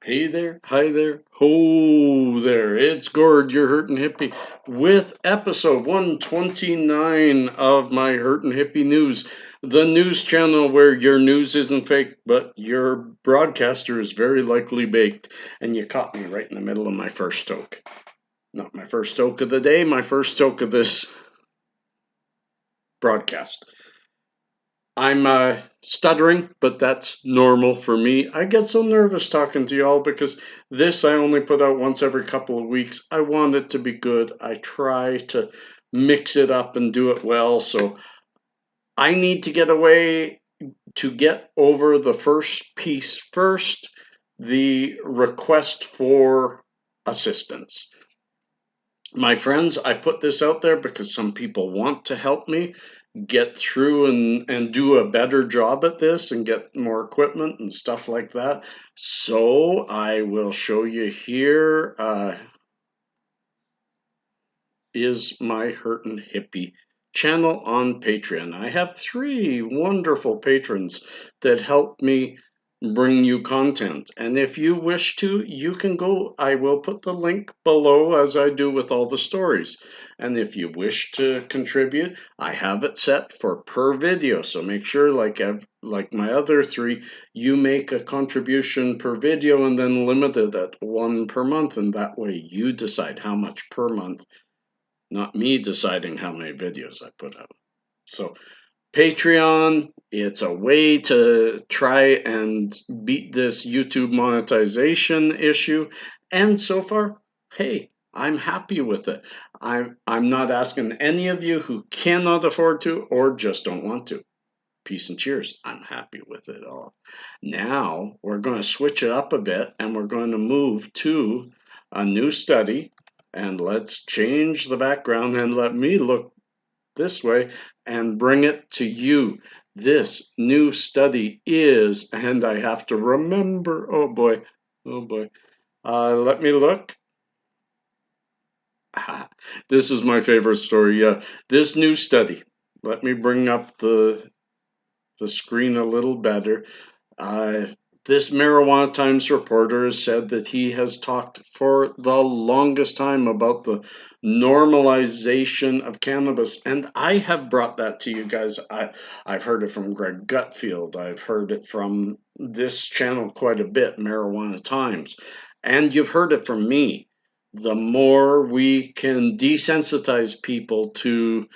Hey there, hi there, ho there. It's Gord, your Hurtin' Hippie, with episode 129 of my Hurtin' Hippie News, the news channel where your news isn't fake, but your broadcaster is very likely baked. And you caught me right in the middle of my first toke. Not my first toke of the day, my first toke of this broadcast. I'm stuttering, but that's normal for me. I get so nervous talking to y'all because this I only put out once every couple of weeks. I want it to be good. I try to mix it up and do it well. So I need to get away to get over the first piece first, the request for assistance. My friends, I put this out there because some people want to help me get through and do a better job at this and get more equipment and stuff like that. So I will show you here is my Hurtin' Hippie channel on Patreon. I have 3 wonderful patrons that help me bring you content. And if you wish to, you can go. I will put the link below as I do with all the stories. And if you wish to contribute, I have it set for per video. So make sure, like my other 3, you make a contribution per video and then limit it at 1 per month. And that way you decide how much per month, not me deciding how many videos I put out. So Patreon, it's a way to try and beat this YouTube monetization issue. And so far, hey, I'm happy with it. I'm not asking any of you who cannot afford to or just don't want to. Peace and cheers. I'm happy with it all. Now we're going to switch it up a bit and we're going to move to a new study. And let's change the background and let me look this way and bring it to you. This new study is, and I have to remember, oh boy, let me look. This is my favorite story. Yeah, this new study. Let me bring up the screen a little better. Uh, this Marijuana Times reporter has said that he has talked for the longest time about the normalization of cannabis, and I have brought that to you guys. I've heard it from Greg Gutfield. I've heard it from this channel quite a bit, Marijuana Times, and you've heard it from me. The more we can desensitize people to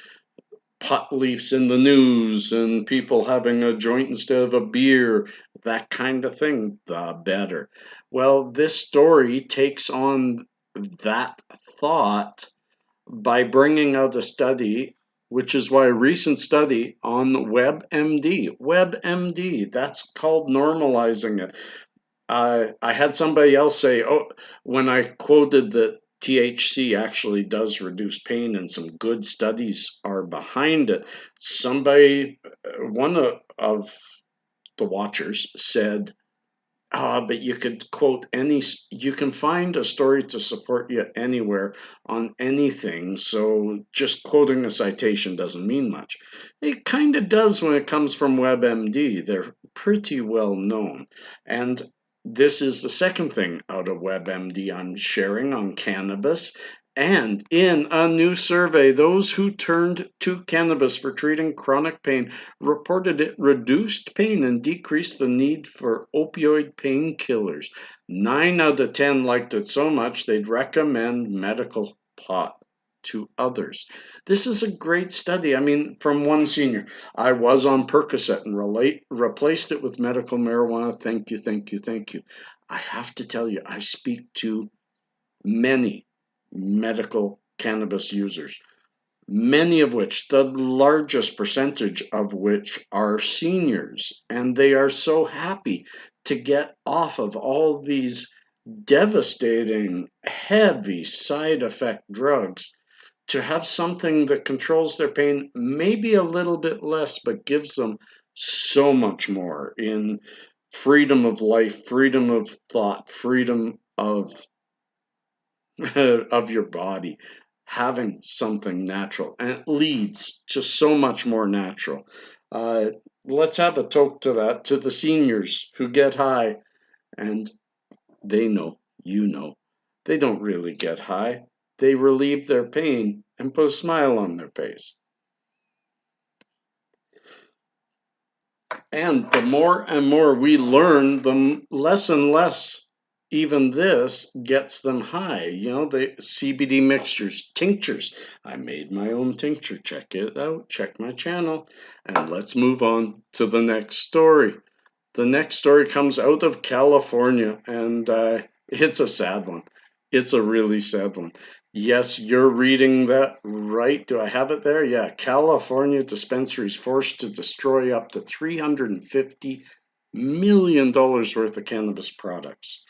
pot leaves in the news and people having a joint instead of a beer, that kind of thing, the better. Well, this story takes on that thought by bringing out a study, which is why a recent study on WebMD, that's called normalizing it. I had somebody else say, oh, when I quoted that THC actually does reduce pain and some good studies are behind it, somebody, one of the watchers said, but you could quote you can find a story to support you anywhere on anything, so just quoting a citation doesn't mean much. It kind of does when it comes from WebMD. They're pretty well known. And this is the second thing out of WebMD I'm sharing on cannabis. And in a new survey, those who turned to cannabis for treating chronic pain reported it reduced pain and decreased the need for opioid painkillers. 9 out of 10 liked it so much they'd recommend medical pot to others. This is a great study. I mean, from one senior, I was on Percocet and replaced it with medical marijuana. Thank you, thank you, thank you. I have to tell you, I speak to many medical cannabis users, many of which, the largest percentage of which, are seniors, and they are so happy to get off of all these devastating, heavy side effect drugs, to have something that controls their pain, maybe a little bit less, but gives them so much more in freedom of life, freedom of thought, freedom of of your body, having something natural, and it leads to so much more natural. Uh, let's have a toke to that, to the seniors who get high and They know, you know. They don't really get high. They relieve their pain and put a smile on their face. And the more and more we learn, the less and less even this gets them high. You know, the CBD mixtures, tinctures. I made my own tincture. Check it out. Check my channel. And let's move on to the next story. The next story comes out of California, and it's a sad one. It's a really sad one. Yes, you're reading that right. Do I have it there? Yeah. California dispensaries forced to destroy up to $350 million worth of cannabis products.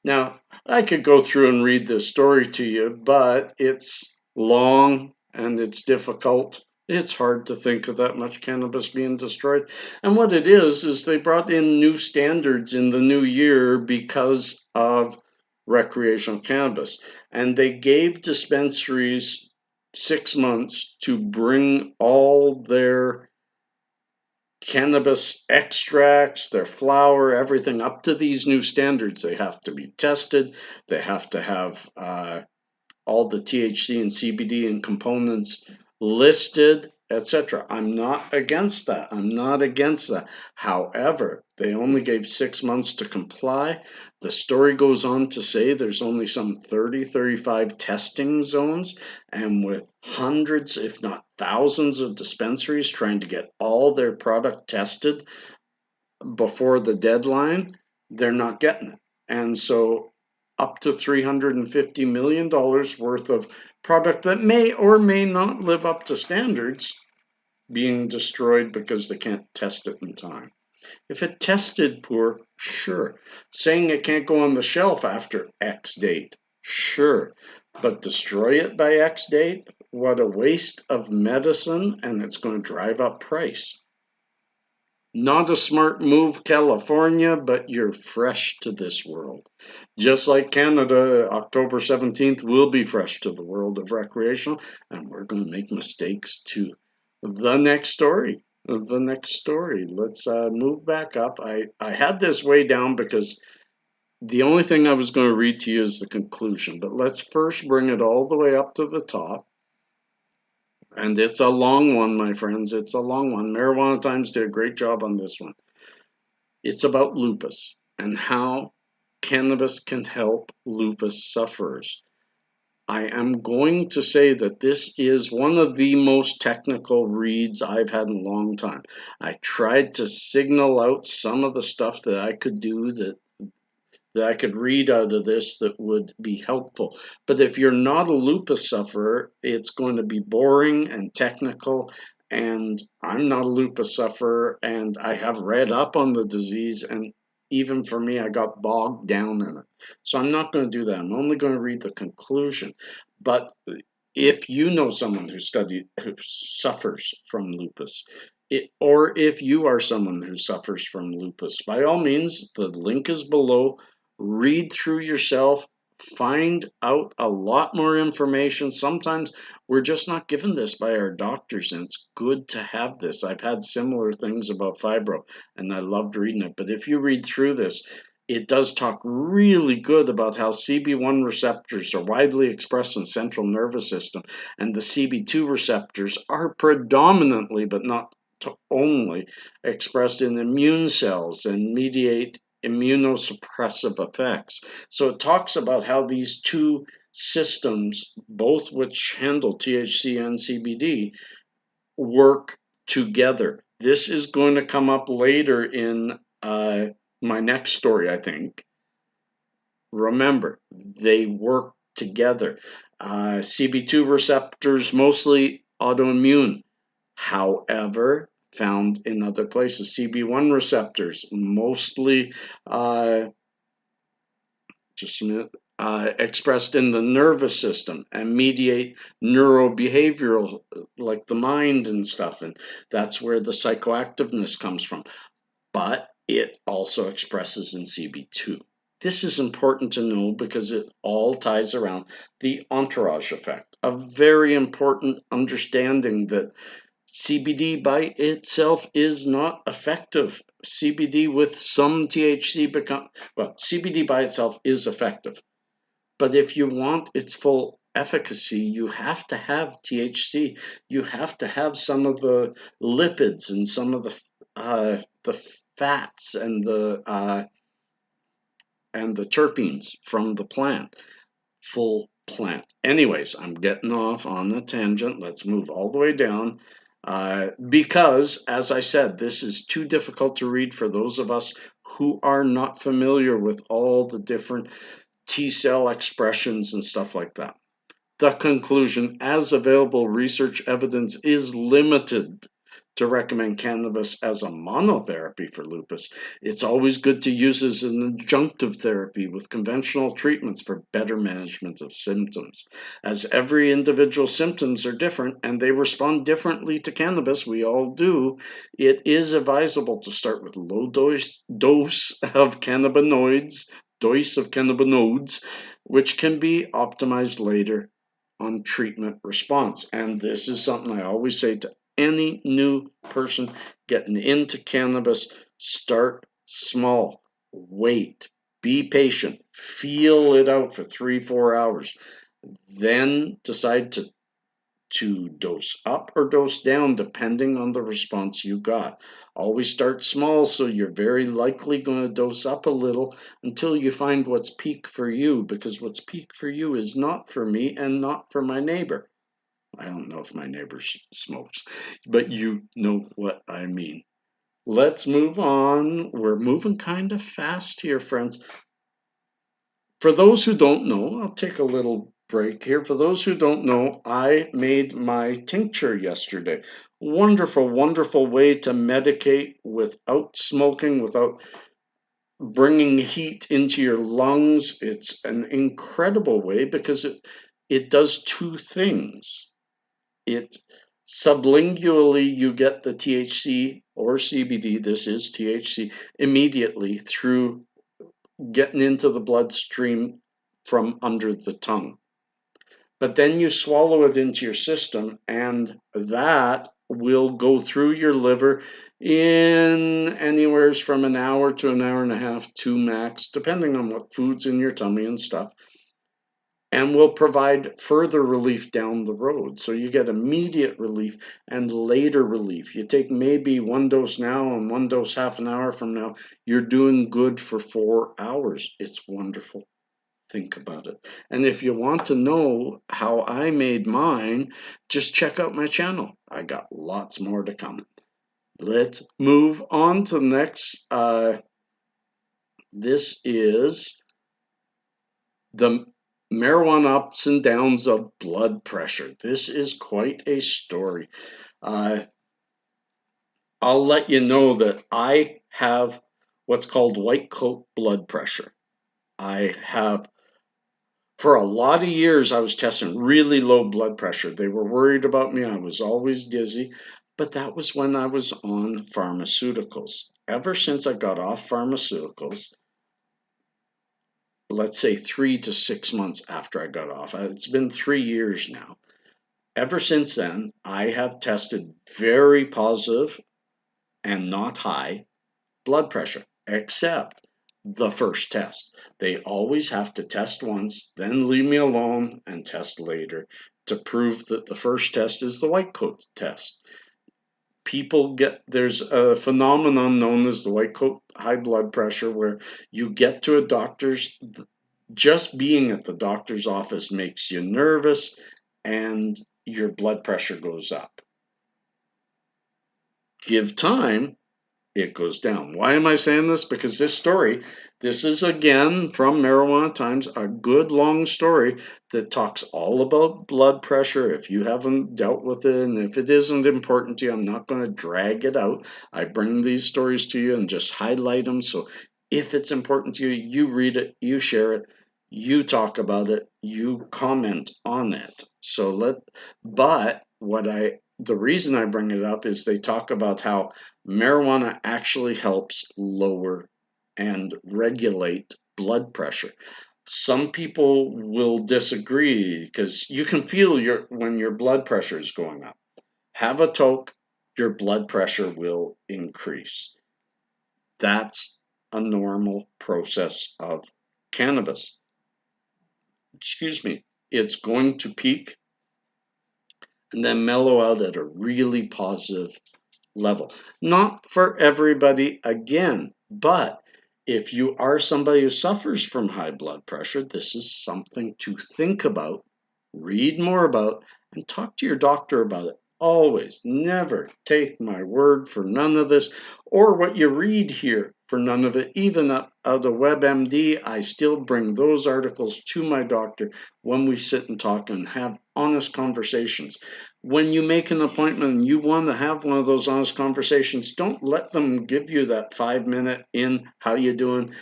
Now, I could go through and read this story to you, but it's long and it's difficult. It's hard to think of that much cannabis being destroyed. And what it is they brought in new standards in the new year because of recreational cannabis. And they gave dispensaries 6 months to bring all their cannabis extracts, their flower, everything up to these new standards. They have to be tested. They have to have all the THC and CBD and components listed, etc. I'm not against that. I'm not against that. However, they only gave 6 months to comply. The story goes on to say there's only some 30, 35 testing zones, and with hundreds, if not thousands, of dispensaries trying to get all their product tested before the deadline, they're not getting it. And so up to $350 million worth of product that may or may not live up to standards being destroyed because they can't test it in time. If it tested poor, sure. Saying it can't go on the shelf after X date, sure. But destroy it by X date? What a waste of medicine, and it's going to drive up price. Not a smart move, California, but you're fresh to this world. Just like Canada, October 17th will be fresh to the world of recreational, and we're going to make mistakes too. The next story. The next story. Let's move back up. I had this way down because the only thing I was going to read to you is the conclusion, but let's first bring it all the way up to the top. And it's a long one, my friends. It's a long one. Marijuana Times did a great job on this one. It's about lupus and how cannabis can help lupus sufferers. I am going to say that this is one of the most technical reads I've had in a long time. I tried to signal out some of the stuff that I could do that I could read out of this that would be helpful. But if you're not a lupus sufferer, it's going to be boring and technical. And I'm not a lupus sufferer, and I have read up on the disease, and even for me, I got bogged down in it. So I'm not going to do that. I'm only going to read the conclusion. But if you know someone who suffers from lupus, or if you are someone who suffers from lupus, by all means, the link is below. Read through yourself, find out a lot more information. Sometimes we're just not given this by our doctors, and it's good to have this. I've had similar things about fibro, and I loved reading it. But if you read through this, it does talk really good about how CB1 receptors are widely expressed in the central nervous system, and the CB2 receptors are predominantly, but not only, expressed in immune cells and mediate immunosuppressive effects. So it talks about how these two systems, both which handle THC and CBD, work together. This is going to come up later in my next story, I think. Remember, they work together. CB2 receptors, mostly autoimmune. However, found in other places. CB1 receptors, mostly expressed in the nervous system and mediate neurobehavioral, like the mind and stuff. And that's where the psychoactiveness comes from. But it also expresses in CB2. This is important to know because it all ties around the entourage effect, a very important understanding that CBD by itself is not effective. CBD with some THC CBD by itself is effective. But if you want its full efficacy, you have to have THC. You have to have some of the lipids and some of the fats and the terpenes from the plant. Full plant. Anyways, I'm getting off on the tangent. Let's move all the way down. Because, as I said, this is too difficult to read for those of us who are not familiar with all the different T cell expressions and stuff like that. The conclusion, as available research evidence is limited to recommend cannabis as a monotherapy for lupus. It's always good to use as an adjunctive therapy with conventional treatments for better management of symptoms. As every individual symptoms are different and they respond differently to cannabis, we all do, it is advisable to start with low dose of cannabinoids, which can be optimized later on treatment response. And this is something I always say to any new person getting into cannabis: start small, wait, be patient, feel it out for 3-4 hours, then decide to dose up or dose down depending on the response you got. Always start small, so you're very likely going to dose up a little until you find what's peak for you, because what's peak for you is not for me and not for my neighbor. I don't know if my neighbor smokes, but you know what I mean. Let's move on. We're moving kind of fast here, friends. For those who don't know, I'll take a little break here. For those who don't know, I made my tincture yesterday. Wonderful, wonderful way to medicate without smoking, without bringing heat into your lungs. It's an incredible way because it does two things. It sublingually, you get the THC or CBD, this is THC, immediately through getting into the bloodstream from under the tongue. But then you swallow it into your system, and that will go through your liver in anywhere from an hour to an hour and a half, two max, depending on what food's in your tummy and stuff, and will provide further relief down the road. So you get immediate relief and later relief. You take maybe one dose now and one dose half an hour from now, you're doing good for 4 hours. It's wonderful. Think about it. And if you want to know how I made mine, just check out my channel. I got lots more to come. Let's move on to the next. This is the marijuana ups and downs of blood pressure. This is quite a story. I'll let you know that I have what's called white coat blood pressure. I have, for a lot of years, I was testing really low blood pressure. They were worried about me. I was always dizzy, but that was when I was on pharmaceuticals. Ever since I got off pharmaceuticals, let's say 3 to 6 months after I got off, it's been 3 years now. Ever since then, I have tested very positive and not high blood pressure, except the first test. They always have to test once, then leave me alone and test later to prove that the first test is the white coat test. There's a phenomenon known as the white coat high blood pressure, where you get to a doctor's, just being at the doctor's office makes you nervous and your blood pressure goes up. Give time, it goes down. Why am I saying this? Because this is again from Marijuana Times, a good long story that talks all about blood pressure. If you haven't dealt with it, and if it isn't important to you, I'm not going to drag it out. I bring these stories to you and just highlight them. So if it's important to you, you read it, you share it, you talk about it, you comment on it. The reason I bring it up is they talk about how marijuana actually helps lower and regulate blood pressure. Some people will disagree because you can feel when your blood pressure is going up. Have a toke, your blood pressure will increase. That's a normal process of cannabis. Excuse me. It's going to peak and then mellow out at a really positive level. Not for everybody again, but if you are somebody who suffers from high blood pressure, this is something to think about, read more about, and talk to your doctor about it. Always, never take my word for none of this or what you read here for none of it. Even out of WebMD, I still bring those articles to my doctor when we sit and talk and have honest conversations. When you make an appointment and you want to have one of those honest conversations, don't let them give you that 5 minute in, how you doing,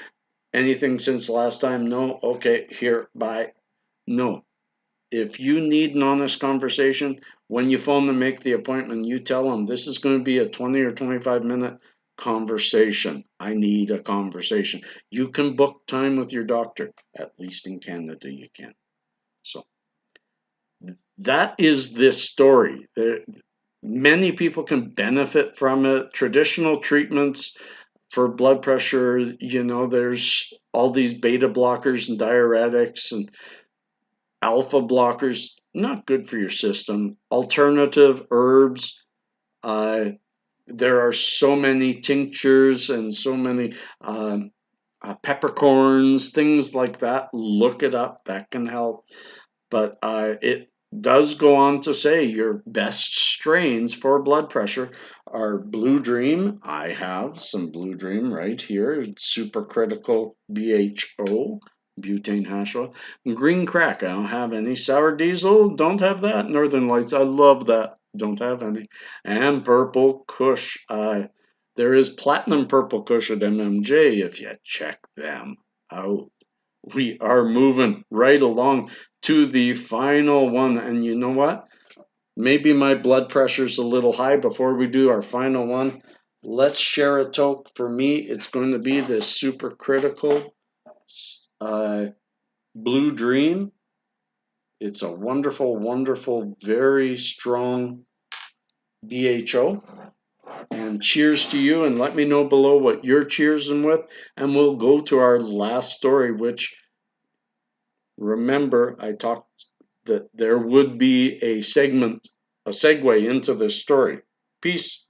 anything since last time, no, okay, here, bye. No. If you need an honest conversation, when you phone them, make the appointment, you tell them this is going to be a 20 or 25-minute conversation. I need a conversation. You can book time with your doctor. At least in Canada you can. So that is this story. Many people can benefit from it. Traditional treatments for blood pressure, there's all these beta blockers and diuretics and alpha blockers, not good for your system. Alternative herbs, there are so many tinctures and so many peppercorns, things like that. Look it up, that can help. But it does go on to say your best strains for blood pressure are Blue Dream. I have some Blue Dream right here. It's supercritical BHO, butane hash oil. Green Crack, I don't have any. Sour Diesel, don't have that. Northern Lights, I love that. Don't have any. And Purple Kush. There is Platinum Purple Kush at MMJ if you check them out. We are moving right along to the final one. And you know what? Maybe my blood pressure's a little high before we do our final one. Let's share a toke. For me, it's going to be this supercritical Blue Dream. It's a wonderful, wonderful, very strong BHO. And cheers to you, and let me know below what you're cheersing with. And we'll go to our last story, which, remember, I talked that there would be a segue into this story. Peace.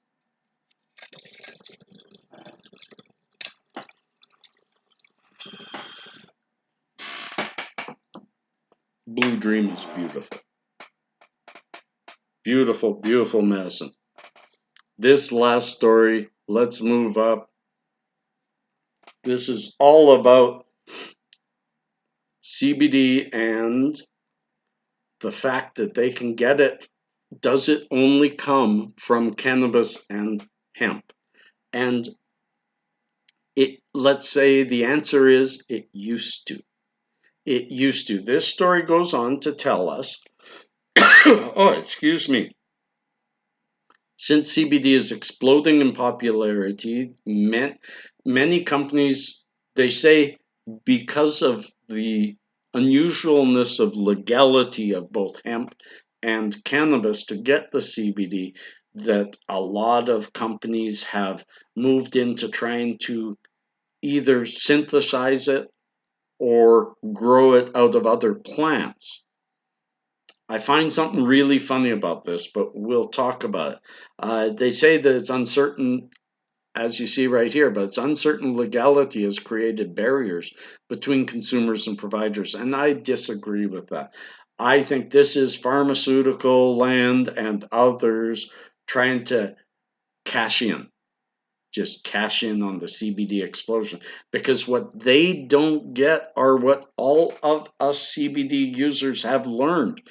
Blue Dream is beautiful. Beautiful, beautiful medicine. This last story, let's move up. This is all about CBD and the fact that they can get it. Does it only come from cannabis and hemp? And let's say the answer is it used to. It used to. This story goes on to tell us, oh, excuse me. Since CBD is exploding in popularity, many companies, they say, because of the unusualness of legality of both hemp and cannabis to get the CBD, that a lot of companies have moved into trying to either synthesize it or grow it out of other plants. I find something really funny about this, but we'll talk about it. They say that it's uncertain, as you see right here, but it's uncertain legality has created barriers between consumers and providers, and I disagree with that. I think this is pharmaceutical land and others trying to cash in. Just cash in on the CBD explosion, because what they don't get are what all of us CBD users have learned.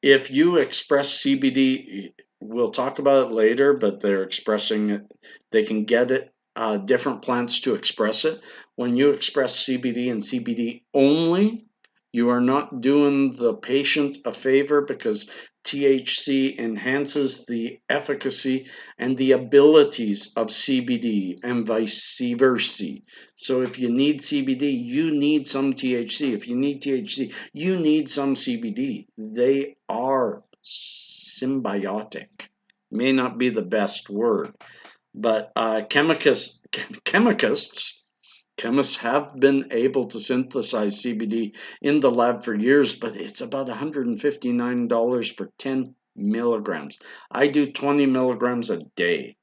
If you express CBD, we'll talk about it later, but they're expressing it, they can get it, different plants to express it. When you express CBD and CBD only, you are not doing the patient a favor, because THC enhances the efficacy and the abilities of CBD and vice versa. So if you need CBD, you need some THC. If you need THC, you need some CBD. They are symbiotic. may not be the best word, but chemists have been able to synthesize CBD in the lab for years, but it's about $159 for 10 milligrams. I do 20 milligrams a day.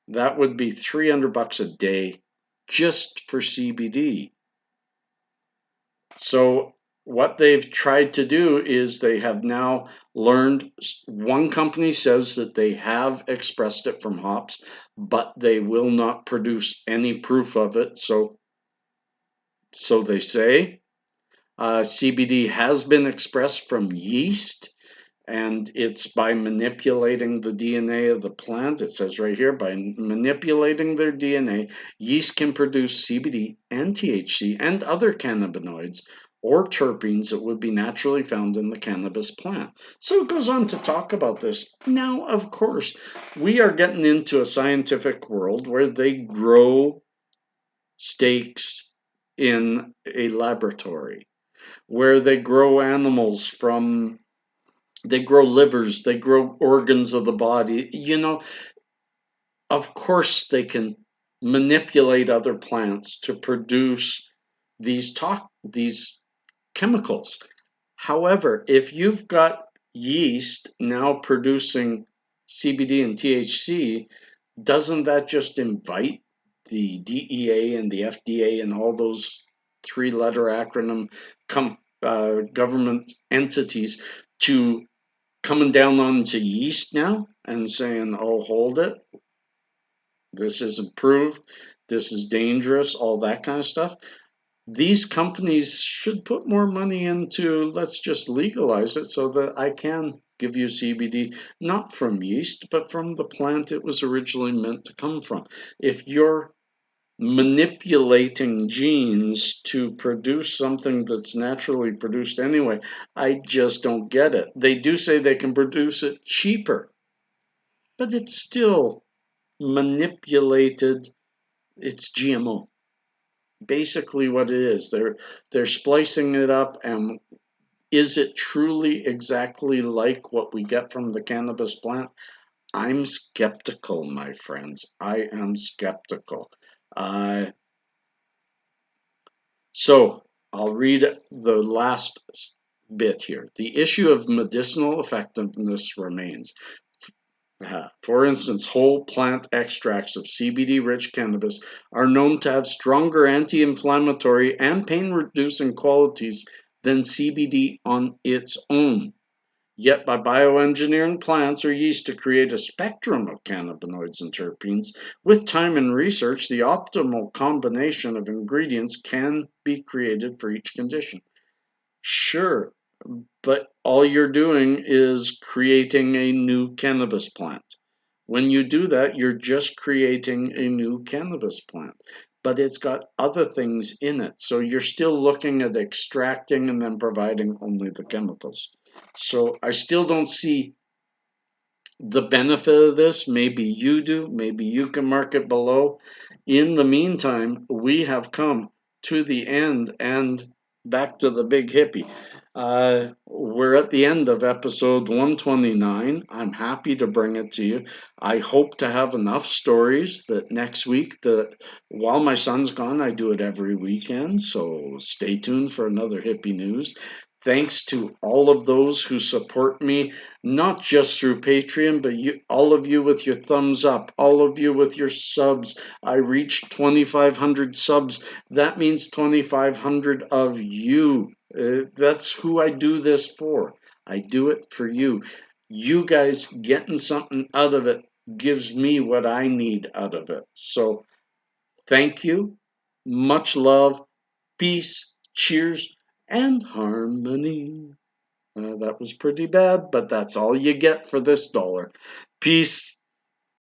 That would be $300 a day just for CBD. So what they've tried to do is they have now learned, one company says that they have expressed it from hops, but they will not produce any proof of it. So they say CBD has been expressed from yeast, and it's by manipulating the DNA of the plant. It says right here, by manipulating their DNA, yeast can produce CBD and THC and other cannabinoids or terpenes that would be naturally found in the cannabis plant. So it goes on to talk about this. Now, of course, we are getting into a scientific world where they grow steaks in a laboratory, where they grow animals from, they grow livers, they grow organs of the body. Of course they can manipulate other plants to produce these chemicals. However, if you've got yeast now producing CBD and THC, doesn't that just invite the DEA and the FDA and all those three-letter acronym government entities to coming down onto yeast now and saying, oh, hold it, this is approved, this is dangerous, all that kind of stuff? These companies should put more money into, let's just legalize it so that I can give you CBD, not from yeast, but from the plant it was originally meant to come from. If you're manipulating genes to produce something that's naturally produced anyway, I just don't get it. They do say they can produce it cheaper, but it's still manipulated. It's GMO. Basically what it is. They're splicing it up, and is it truly exactly like what we get from the cannabis plant? I'm skeptical, my friends. I am skeptical. So I'll read the last bit here. The issue of medicinal effectiveness remains. For instance, whole plant extracts of CBD-rich cannabis are known to have stronger anti-inflammatory and pain-reducing qualities than CBD on its own. Yet by bioengineering plants or yeast to create a spectrum of cannabinoids and terpenes, with time and research, the optimal combination of ingredients can be created for each condition. Sure, but all you're doing is creating a new cannabis plant. When you do that, you're just creating a new cannabis plant, but it's got other things in it. So you're still looking at extracting and then providing only the chemicals. So I still don't see the benefit of this. Maybe you do. Maybe you can mark it below. In the meantime, we have come to the end and back to the big hippie. We're at the end of episode 129. I'm happy to bring it to you. I hope to have enough stories that next week, while my son's gone, I do it every weekend. So stay tuned for another hippie news. Thanks to all of those who support me, not just through Patreon, but all of you with your thumbs up, all of you with your subs. I reached 2,500 subs. That means 2,500 of you. That's who I do this for. I do it for you. You guys getting something out of it gives me what I need out of it. So thank you. Much love. Peace. Cheers. And harmony. That was pretty bad, but that's all you get for this dollar. Peace.